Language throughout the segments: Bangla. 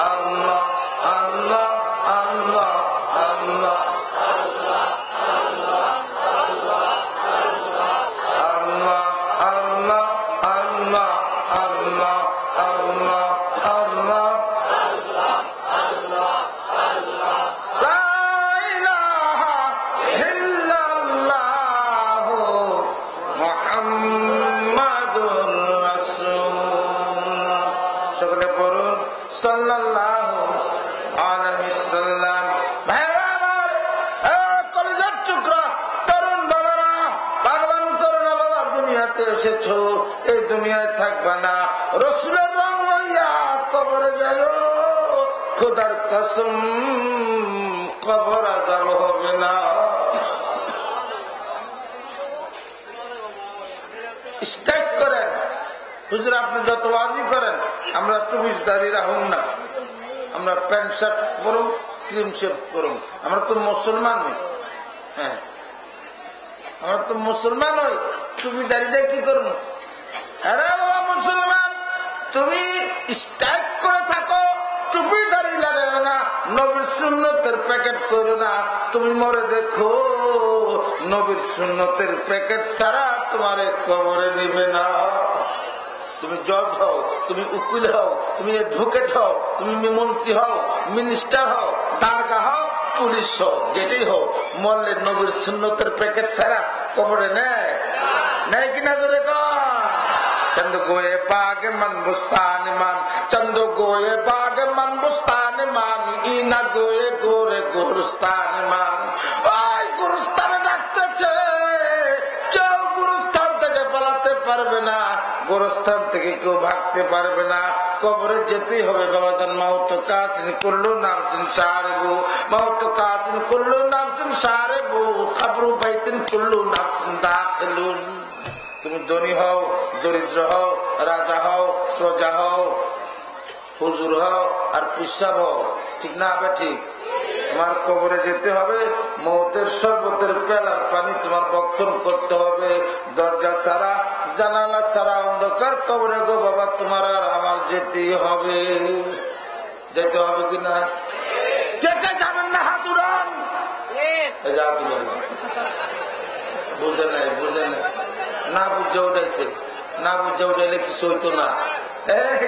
আল্লাহ আল্লাহ আল্লাহ আল্লাহ আল্লাহ আল্লাহ আল্লাহ আল্লাহ আল্লাহ আল্লাহ আল্লাহ লা ইলাহা ইল্লাল্লাহু মুহাম্মাদুর রাসূলুল্লাহ। সকলে পড়ুন সাল্লাল্লাহু আলাইহি ওয়াসাল্লাম। ভাইরা আমার, কলিজার টুকরা তরুণ বাবারা, পাগলামি করো না বাবা। দুনিয়াতে এসেছো, এই দুনিয়ায় থাকবা না। রাসূলের রং লইয়া কবরে যাইও, খোদার কসম কবর আযাব হবে না। স্ট্রাইক করেন হুজুর, আপনি যত ওয়াজি করেন, আমরা টুপিদারি রাখুন না, আমরা প্যান্ট শার্ট পরুন, ক্রিম শেভ করুন। আমরা তো মুসলমান নই। হ্যাঁ, আমরা তো মুসলমান হই, টুপিদারিটা কি করুন? আরে বাবা মুসলমান, তুমি স্ট্রাইক করে থাকো, টুপি দাড়ি লাগাও না, নবীর সুন্নতের প্যাকেট করো না। তুমি মরে দেখো, নবীর সুন্নতের প্যাকেট ছাড়া তোমারে কবরে নিবে না। তুমি জজ হও, তুমি উকিল হও, তুমি অ্যাডভোকেট হও, তুমি মন্ত্রী হও, মিনিস্টার হও, দারগা হও, পুলিশ হও, যেটাই হও, মরলে নবীর সুন্নতের প্যাকেট ছাড়া কবরে নেয় কিনা? জোরে কর। চন্দ গোয়ে বাগ মন বুস্তান মান, চন্দ গোয়ে বাগ মন বুস্তান মান, ইনা গোয়ে গোরে গোরস্তান মান। ওই গোরস্তানে ডাকতেছে, কেউ গোরস্তান থেকে পালাতে পারবে না, গোরস্থান থেকে কেউ ভাগতে পারবে না। কবরে যেতেই হবে বাবাজান। মাউত কাসিন কুল্লু নামসিন সারেবু, মাউত কাসিন কুল্লু নামসিন সারেবু, কবরু বাইতিন কুল্লু নামসিন দাখিলুন। তুমি ধনী হও, দরিদ্র হও, রাজা হও, প্রজা হও, হুজুর হও আর পিসাব হও, ঠিক না? আবে ঠিক। তোমার কবরে যেতে হবে, মৌতের শরবতের পেলার পানি তোমার বক্ষণ করতে হবে। দরজা ছাড়া, জানালা ছাড়া অন্ধকার কবরে গো বাবা, তোমার আর আমার যেতেই হবে। যেতে হবে কিনা? কে কে যাবেন না হাত উড়ান। বুঝে নাই, বুঝে নাই, না বুঝে উঠাইছে, না বুঝে উঠাইলে কিছু হইতো না। এই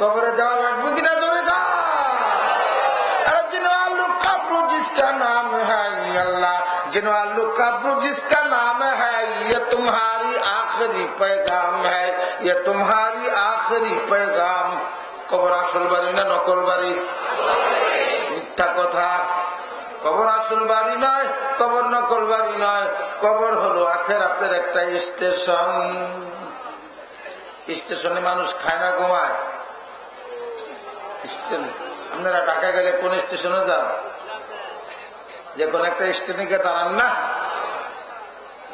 কবরে যাওয়া লাগবে কিনা? জোরে গা। कब्र जिसका नाम है अल्लाह, जिनवालू कब्र जिसका नाम है, ये तुम्हारी आखिरी पैगाम है, ये तुम्हारी आखिरी पैगाम। कबर আসল বাড়ি না নকল বাড়ি? মিথ্যা কথা। কবর আসল বাড়ি নয়, কবর নকল বাড়ি নয়। কবর হলো আখিরাতের একটা স্টেশন। স্টেশনে মানুষ খায় না, ঘুমায়। স্টেশন, আপনারা ঢাকায় গেলে কোন স্টেশনে যান? যে কোন একটা স্টেশনে গিয়ে দাঁড়ান না,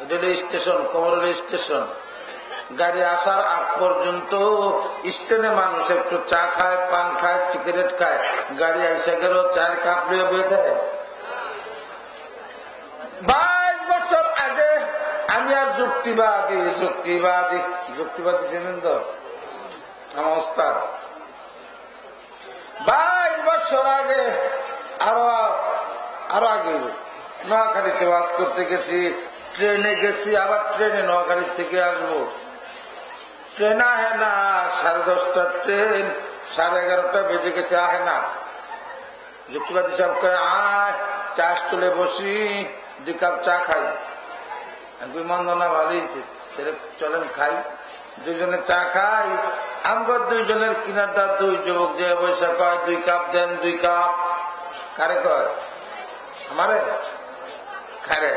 এটা হলো স্টেশন, কবর হলো স্টেশন। গাড়ি আসার আগ পর্যন্ত স্টেশনে মানুষ একটু চা খায়, পান খায়, সিগারেট খায়। গাড়ি আইসা গেল, চায়ের কাপ নিয়ে বয়ে থাকে। 22 বছর আগে আমি আর যুক্তিবাদী ছিলেন তো আমার ওস্তাদ। 22 বছর আগে, আরো আগে নোয়াখালীতে বাস করতে গেছি, ট্রেনে গেছি, আবার ট্রেনে নোয়াখালীর থেকে আসবো। ট্রেন আহে না, 10:30টার ট্রেন, 11:30 বেজে গেছে, আহে না। যুক্তিবাদী সাহেব কয়, আয় চা স্টলে বসি, 2 কাপ চা খাই। আমি মন্দ না, ভালোই চলেন খাই। 2 জনে চা খাই। আমার 2 জনের কিনার দা 2 যুবক যে বৈশা কয়, 2 কাপ দেন, 2 কাপ। কারে কয়? আমারে। খারে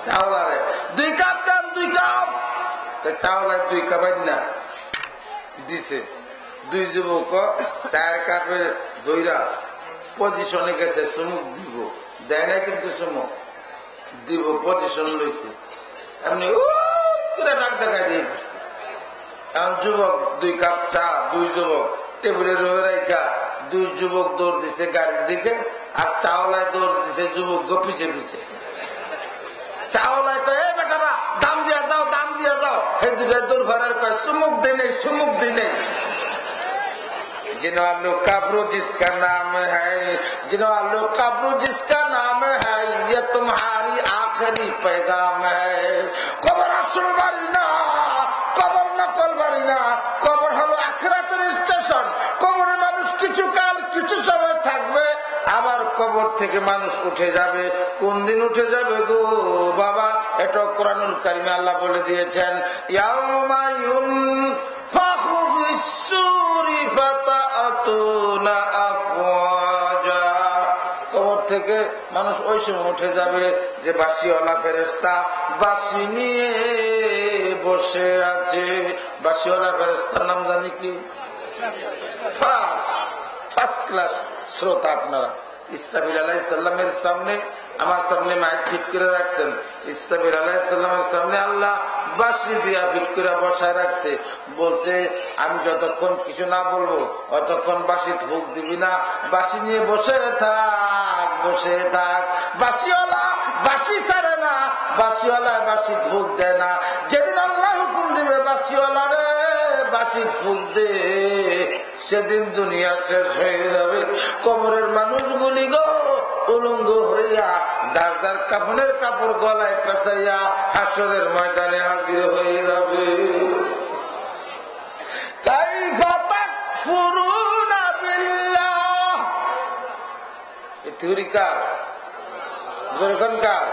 চাওলারে 2 কাপ দেন, 2 কাপ। চাওলায় 2 কাপ না দিছে। 2 যুবক চায়ের কাপের দইরা পজিশনে গেছে, চুমুক দিব, দেয় না কিন্তু চুমুক দিব, পজিশন লইছে। এমনি ডাক দেখাই দিয়ে পড়ছে। এখন যুবক 2 কাপ চা, 2 যুবক টেবিলে রয়ে রাখা, 2 যুবক দৌড় দিছে গাড়ির দিকে, আর চাওলায় দৌড় দিছে যুবক পিছে পিছে। চাওলায় কয়, এ বেটারা দাম দিয়া যাও, দাম দিয়া যাও। এই 2টায় দৌড় ফারার কয়, চুমুক দিই নেই, চুমুক দিই নেই। जिन्हों कब्र जिसका नाम है, जिन्हों कब्र जिसका नाम है, ये तुम्हारी आखिरी पैगाम है। कब्र আসল বাড়ি না, কবর নকল বাড়ি না, কবর হলো আখিরাতের স্টেশন। কবরে মানুষ কিছু কাল কিছু সময় থাকবে, আবার কবর থেকে মানুষ উঠে যাবে। কোন দিন উঠে যাবে গো বাবা? এটা কোরআনুল কারিমে আল্লাহ বলে দিয়েছেন, ইয়াউমা ইউনফাখু ফিস-সূরি ফাতা'তুনা আফওয়াজা। কবর থেকে মানুষ ওই সময় উঠে যাবে যে বাঁশিওয়ালা ফেরেশতা বাঁশি নিয়ে বসে আছে। বাঁশিওয়ালা ফেরেশতার নাম জানি কি? ফার্স্ট ক্লাস শ্রোতা আপনারা। ইসরাফিল আলাইহিস সালামের সামনে, আমার সামনে মাইক ফিট করে রাখছেন। ইসরাফিল আলাইহিস সালামের সামনে আল্লাহ বাঁশি দিয়া ফিট করে বসায় রাখছে। বলছে আমি যতক্ষণ কিছু না বলবো অতক্ষণ বাঁশি ফুঁক দিবি না, বাঁশি নিয়ে বসে থাক, বসে থাক। বাঁশিওয়ালা বাঁশি ছাড়ে না, বাঁশিওয়ালা বাঁশি ফুঁক দেয় না। যেদিন আল্লাহ হুকুম দিবে বাঁশিওয়ালা রে বাঁশি ফুঁক দে, সেদিন দুনিয়া শেষ হয়ে যাবে। কবরের মানুষগুলি গো উলঙ্গ হইয়া যার যার কাফনের কাপড় গলায় পেঁচাইয়া হাসরের ময়দানে হাজির হয়ে যাবে। কাইফা তাকফুরুনা বিল্লাহ, এই থিওরি কার? কার?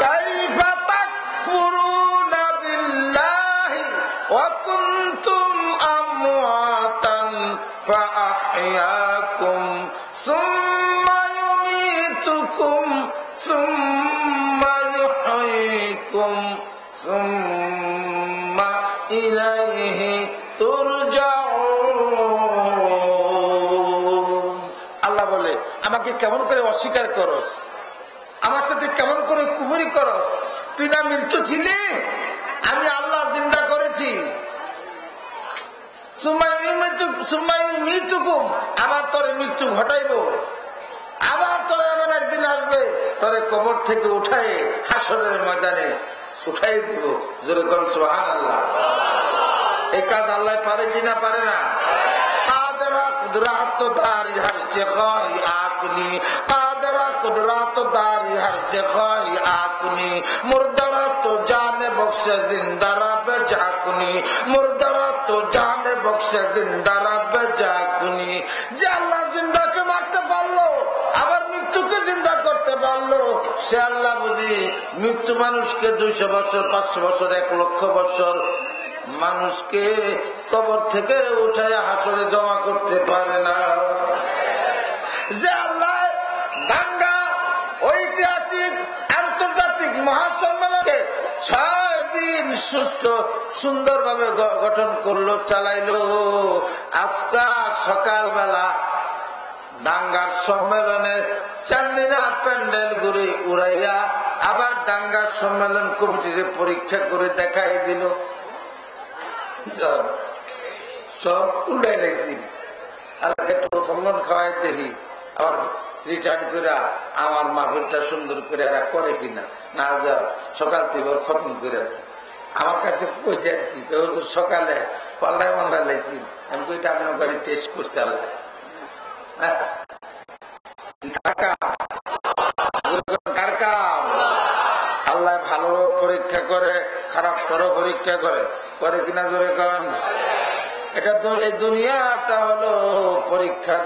কাইফা তাকফুরুনা বিল্লাহি ওয়া কুনতুম আমওয়াতান ফাআহইয়াকুম সুম্মা ইউমীতুকুম সুম্মা ইউহয়িকুম সুম্মা ইলাইহি তুরজাউন। আল্লাহ বলে আমাকে কেমন করে অস্বীকার করস, আমার সাথে কেমন করে কুফরি করস? তুই না মৃত্যু ছিলি, আমি আল্লাহ জিন্দা করেছি। আবার তোরে মৃত্যু ঘটাইব, আবার তোরে এমন একদিন আসবে তোরে কবর থেকে উঠাই হাসরের ময়দানে উঠাই দিব। জোরে কোন সুবহানাল্লাহ। এই কাজ আল্লাহ পারে কিনা? পারে না। কাদরা কুদরাত দারি হর জগাই আপনি, কাদরা কুদরাত দারি হর জগাই আপনি, মুর্দারা তো জানে বখশে জিন্দা রব জাকুনি, মুর্দারা তো জানে বখশে জিন্দা রব জাকুনি। যে আল্লাহ জিন্দাকে মারতে পারলো আবার মৃত্যুকে জিন্দা করতে পারলো, সে আল্লাহ বুঝি মৃত্যু মানুষকে 200 বছর 500 বছর 1 লক্ষ বছর মানুষকে কবর থেকে উঠায় হাসরে জমা করতে পারে না। যে আল্লাহ দাঙ্গা ঐতিহাসিক আন্তর্জাতিক মহাসম্মেলনকে 6 দিন সুস্থ সুন্দরভাবে গঠন করলো, চালাইলো, আজকা সকালবেলা দাঙ্গার সম্মেলনের চান্দিনা প্যান্ডেল ঘুরে উড়াইয়া আবার দাঙ্গার সম্মেলন কমিটির পরীক্ষা করে দেখাই দিল। সব উল্টাই লেগেছি, আর একটু ফলন খাওয়াই দেখি আবার রিটার্ন করে আমার মাহফিলটা সুন্দর করে এরা করে কিনা না, যা সকাল থেকে খতম করে আমার কাছে কইছে আর কি সকালে পাল্টায় পাল্টা লাইছি। আমি কইটা আপনার গাড়ি টেস্ট করছে আল্লাহ। আল্লাহ ভালো পরীক্ষা করে, খারাপ করো পরীক্ষা করে, করে কিনা জোরে কন। এটা তো এই দুনিয়াটা হলো পরীক্ষার